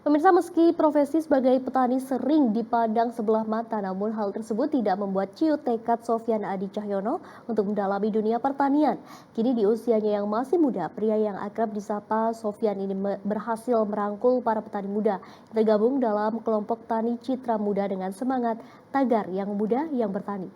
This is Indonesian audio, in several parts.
Pemirsa, meski profesi sebagai petani sering dipandang sebelah mata, namun hal tersebut tidak membuat ciut tekad Sofyan Adi Cahyono untuk mendalami dunia pertanian. Kini di usianya yang masih muda, pria yang akrab disapa Sofyan ini berhasil merangkul para petani muda yang tergabung dalam kelompok tani Citra Muda dengan semangat tagar yang muda yang bertani.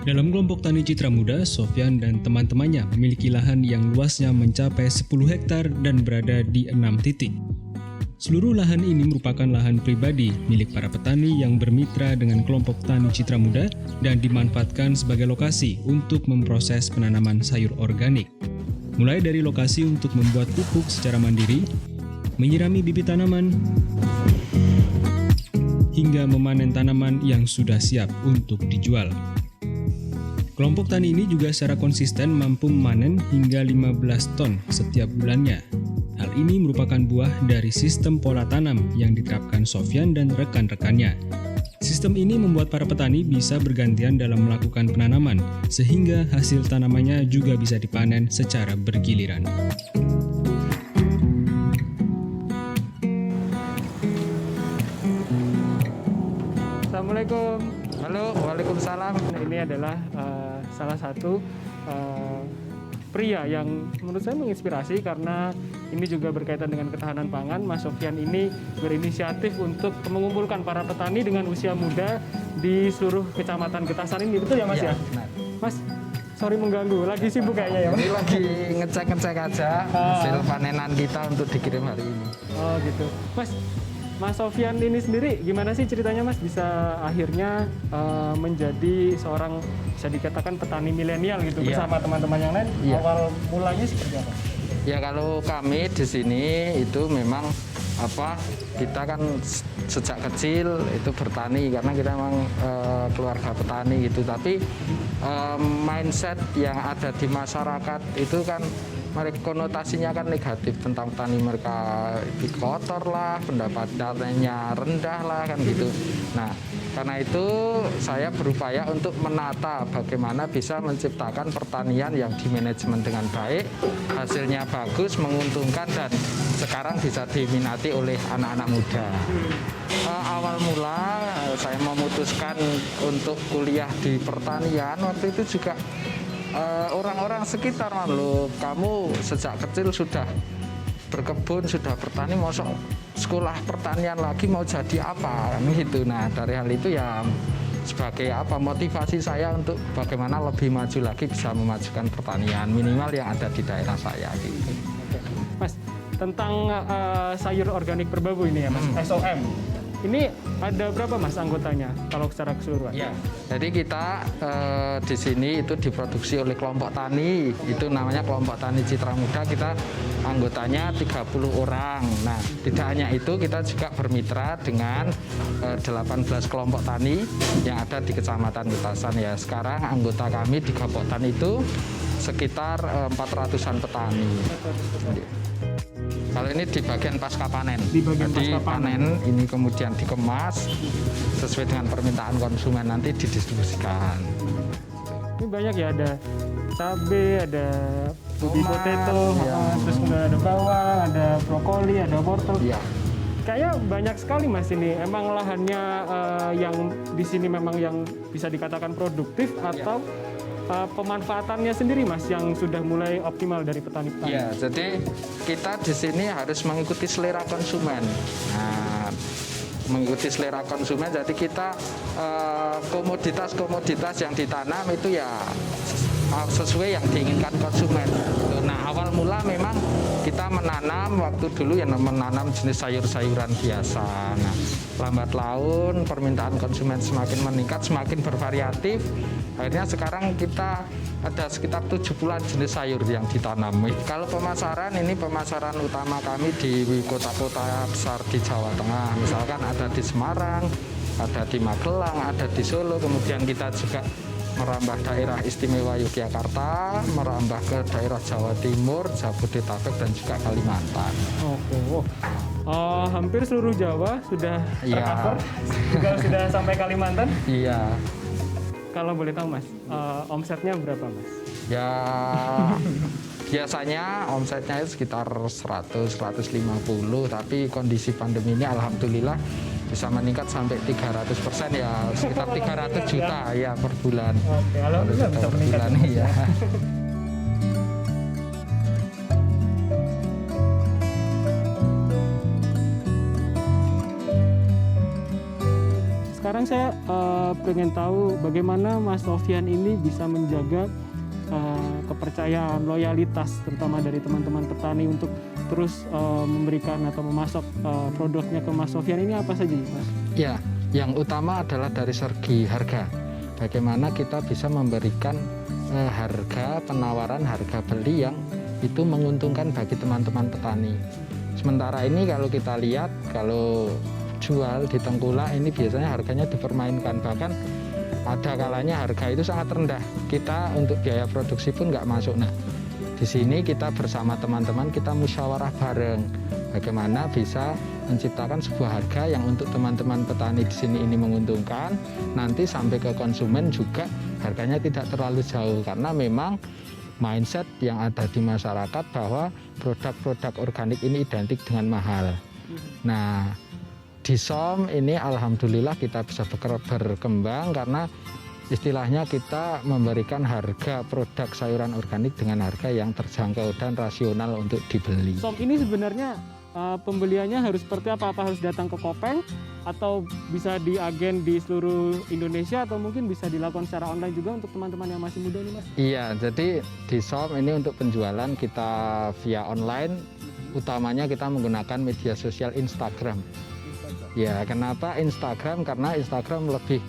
Dalam kelompok tani Citra Muda, Sofyan dan teman-temannya memiliki lahan yang luasnya mencapai 10 hektar dan berada di 6 titik. Seluruh lahan ini merupakan lahan pribadi milik para petani yang bermitra dengan kelompok tani Citra Muda dan dimanfaatkan sebagai lokasi untuk memproses penanaman sayur organik. Mulai dari lokasi untuk membuat pupuk secara mandiri, menyirami bibit tanaman, hingga memanen tanaman yang sudah siap untuk dijual. Kelompok tani ini juga secara konsisten mampu memanen hingga 15 ton setiap bulannya. Hal ini merupakan buah dari sistem pola tanam yang diterapkan Sofyan dan rekan-rekannya. Sistem ini membuat para petani bisa bergantian dalam melakukan penanaman, sehingga hasil tanamannya juga bisa dipanen secara bergiliran. Assalamualaikum. Halo, waalaikumsalam. Ini adalah salah satu pria yang menurut saya menginspirasi karena ini juga berkaitan dengan ketahanan pangan. Mas Sofyan ini berinisiatif untuk mengumpulkan para petani dengan usia muda di seluruh kecamatan Getasan ini. Betul ya Mas ya? Benar. Mas, sorry mengganggu. Lagi sibuk kayaknya ya Mas? Ini lagi ngecek-ngecek aja hasil panenan kita untuk dikirim hari ini. Oh gitu. Mas Sofyan ini sendiri gimana sih ceritanya Mas bisa akhirnya menjadi seorang bisa dikatakan petani milenial gitu bersama teman-teman yang lain? Awal mulanya seperti apa? Ya kalau kami di sini itu memang kita kan sejak kecil itu bertani karena kita memang keluarga petani gitu. Tapi mindset yang ada di masyarakat itu kan konotasinya kan negatif tentang petani, mereka kotor lah, pendapatannya rendah lah kan gitu. Nah karena itu saya berupaya untuk menata bagaimana bisa menciptakan pertanian yang dimanajemen dengan baik, hasilnya bagus, menguntungkan dan sekarang bisa diminati oleh anak-anak muda. Awal mula saya memutuskan untuk kuliah di pertanian waktu itu juga orang-orang sekitar, loh kamu sejak kecil sudah berkebun, sudah bertani, mau sekolah pertanian lagi mau jadi apa kan gitu. Nah dari hal itu ya sebagai motivasi saya untuk bagaimana lebih maju lagi bisa memajukan pertanian minimal yang ada di daerah saya gitu. Mas, tentang sayur organik berbabu ini ya Mas, SOM. Ini ada berapa Mas anggotanya kalau secara keseluruhan? Ya, jadi kita di sini itu diproduksi oleh kelompok tani, itu namanya kelompok tani Citra Muda, kita anggotanya 30 orang. Nah, tidak hanya itu, kita juga bermitra dengan 18 kelompok tani yang ada di Kecamatan Getasan ya. Sekarang anggota kami di kelompok tani itu sekitar 400-an petani. Kalau ini di bagian pasca panen. Jadi panen ini kemudian dikemas sesuai dengan permintaan konsumen, nanti didistribusikan. Ini banyak ya, ada cabai, ada ubi potato, terus kemudian ada bawang, ada brokoli, ada wortel. Iya. Kayaknya banyak sekali Mas ini. Emang lahannya yang di sini memang yang bisa dikatakan produktif atau pemanfaatannya sendiri Mas yang sudah mulai optimal dari petani-petani? Ya, jadi kita di sini harus mengikuti selera konsumen. Nah, mengikuti selera konsumen, jadi kita komoditas-komoditas yang ditanam itu ya sesuai yang diinginkan konsumen. Nah, awal mula memang kita menanam waktu dulu yang menanam jenis sayur-sayuran biasa. Nah, lambat laun permintaan konsumen semakin meningkat, semakin bervariatif. Akhirnya sekarang kita ada sekitar 70-an jenis sayur yang ditanam. Kalau pemasaran, ini pemasaran utama kami di kota-kota besar di Jawa Tengah. Misalkan ada di Semarang, ada di Magelang, ada di Solo. Kemudian kita juga merambah daerah istimewa Yogyakarta, merambah ke daerah Jawa Timur, Jabodetabek, dan juga Kalimantan. Oke, hampir seluruh Jawa sudah tercover, juga sudah sampai Kalimantan. Iya. Kalau boleh tahu Mas, omsetnya berapa Mas? Ya Biasanya omsetnya itu sekitar 100-150, tapi kondisi pandemi ini alhamdulillah bisa meningkat sampai 300%, ya sekitar 300 juta ya per bulan. Oke, alhamdulillah bisa per meningkat. bulan, ya. Sekarang saya pengen tahu bagaimana Mas Sofyan ini bisa menjaga kepercayaan, loyalitas, terutama dari teman-teman petani untuk terus memberikan atau memasok produknya ke Mas Sofyan ini apa saja, Mas? Ya, yang utama adalah dari segi harga. Bagaimana kita bisa memberikan harga penawaran, harga beli yang itu menguntungkan bagi teman-teman petani. Sementara ini kalau kita lihat, kalau jual di tengkulak ini biasanya harganya dipermainkan, bahkan ada kalanya harga itu sangat rendah, kita untuk biaya produksi pun nggak masuk. Nah, di sini kita bersama teman-teman kita musyawarah bareng bagaimana bisa menciptakan sebuah harga yang untuk teman-teman petani di sini ini menguntungkan, nanti sampai ke konsumen juga harganya tidak terlalu jauh, karena memang mindset yang ada di masyarakat bahwa produk-produk organik ini identik dengan mahal. Nah, di SOM ini alhamdulillah kita bisa berkembang karena istilahnya kita memberikan harga produk sayuran organik dengan harga yang terjangkau dan rasional untuk dibeli. SOM ini sebenarnya pembeliannya harus seperti apa? Apa harus datang ke Kopeng atau bisa di agen di seluruh Indonesia atau mungkin bisa dilakukan secara online juga untuk teman-teman yang masih muda nih, Mas? Iya, jadi di SOM ini untuk penjualan kita via online, utamanya kita menggunakan media sosial Instagram. Ya, kenapa Instagram? Karena Instagram lebih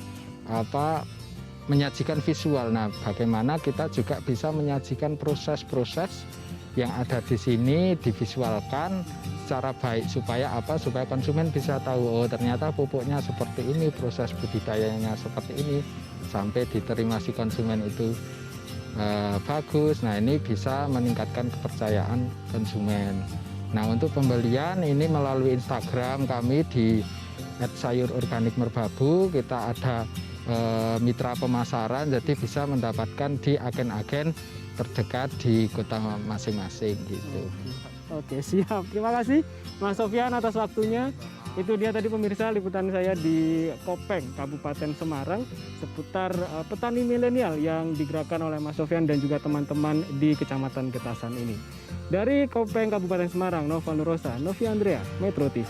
menyajikan visual. Nah, bagaimana kita juga bisa menyajikan proses-proses yang ada di sini divisualkan secara baik supaya supaya konsumen bisa tahu, oh ternyata pupuknya seperti ini, proses budidayanya seperti ini, sampai diterima si konsumen itu bagus. Nah, ini bisa meningkatkan kepercayaan konsumen. Nah, untuk pembelian ini melalui Instagram kami di @sayurorganikmerbabu, kita ada mitra pemasaran, jadi bisa mendapatkan di agen-agen terdekat di kota masing-masing gitu. Oke, siap. Terima kasih Mas Sofyan atas waktunya. Itu dia tadi pemirsa liputan saya di Kopeng, Kabupaten Semarang seputar petani milenial yang digerakkan oleh Mas Sofyan dan juga teman-teman di Kecamatan Getasan ini. Dari Kopeng, Kabupaten Semarang, Nova Nurosa, Novi Andrea, Metro TV.